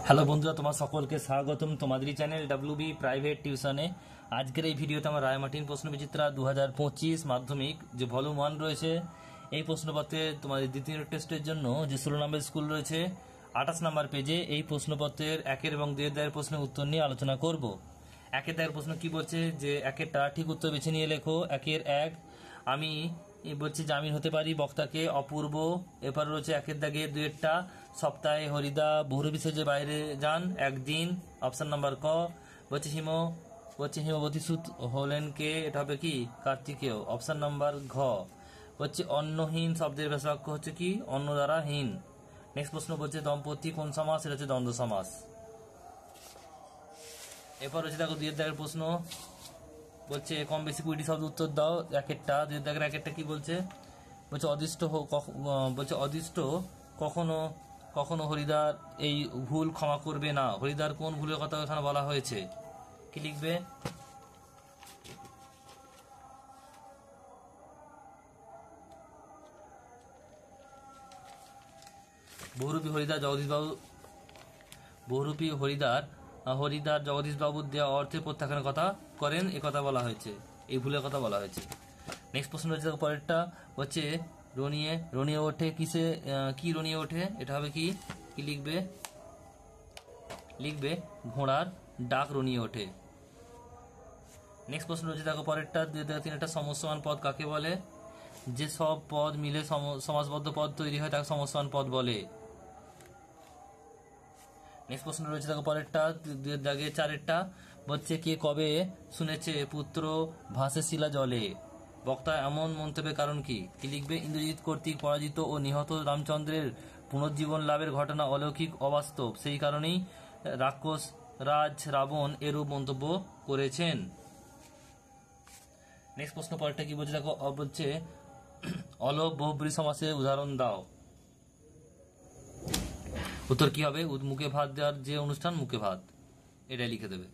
Hello বন্ধুরা, তোমার সকলকে স্বাগতম তোমাদেরই চ্যানেল ডাব্লিউবি প্রাইভেট টিউশনে। আজকের এই ভিডিওতে আমরা রায়মার্টিন প্রশ্নবিচিত্রা 2025 মাধ্যমিক যে ভলিউম 1 রয়েছে এই প্রশ্নপত্রে তোমাদের দ্বিতীয় টেস্টের জন্য যে 16 নম্বর স্কুল রয়েছে 28 নম্বর পেজে এই প্রশ্নপত্রের 1 এবং 2 দাগের প্রশ্নের উত্তর নিয়ে আলোচনা করব। 1 দাগের প্রশ্ন কি বলছে যে 1-টা ঠিক উত্তর বেছে নিয়ে লেখো। 1 আমি বলছি জামিন হতে পারি বক্তাকে অপূর্ব। এরপর রয়েছে 1 দাগে 2-টা সপ্তাহে হরিদা বহুরূপী সেজে বাইরে যান একদিন। অপশন নাম্বার ক। বলছে হিমবতী সুত হলেন কে, এটা হবে কি কার্তিকেয়। অপশন নাম্বার ঘ। বলছে অন্নহীন শব্দের ব্যাস বাক্য হচ্ছে কি অন্ন দ্বারা হীন। নেক্সট প্রশ্ন বলছে দম্পতি কোন সমাস, এটা হচ্ছে দ্বন্দ্ব সমাস। এরপর হচ্ছে দেখো 2 দাগের প্রশ্ন বলছে কম বেশি 20টি শব্দ উত্তর দাও। 1-টা 2 দাগের 1-টা কি বলছে বলছে অদিষ্ট কখনো কখনো হরিদার এই ভুল ক্ষমা করবে না। হরিদার কোন ভুলের কথা এখানে বলা হয়েছে, কি লিখবে? বহুরূপী হরিদার জগদীশবাবুর দেওয়া অর্থে প্রত্যাখ্যানের কথা করেন, এ কথা বলা হয়েছে, এই ভুলের কথা বলা হয়েছে। নেক্সট প্রশ্ন হচ্ছে পরেরটা হচ্ছে রনিয়ে ওঠে কিসে, কি রনিয়ে ওঠে, এটা হবে কি লিখবে ঘোড়ার ডাক রনিয়ে ওঠে। নেক্সট প্রশ্ন হচ্ছে দেখো পরেরটা 2-3 সমস্যমান পদ কাকে বলে? যে সব পদ মিলে সমাসবদ্ধ পদ তৈরি হয় তাকে সমস্যমান পদ বলে। নেক্সট প্রশ্ন রয়েছে দেখো পরেরটা 2 দাগে 4-টা বলছে কে কবে শুনেছে পুত্র ভাসে শিলা জলে। বক্তা এমন মন্তব্যের কারণ কি লিখবে? ইন্দ্রজিৎ কর্তৃক পরাজিত ও নিহত রামচন্দ্রের পুনর্জীবন লাভের ঘটনা অলৌকিক অবাস্তব, সেই কারণেই রাক্ষস রাজ রাবণ এরূপ মন্তব্য করেছেন। নেক্সট প্রশ্ন পরেরটা কি বলছে দেখো বলছে অলোপ বহুব্রী সমাসের উদাহরণ দাও। উত্তর কি হবে? মুখে ভাত দেওয়ার যে অনুষ্ঠান মুখে ভাত, এটা লিখে দেবে।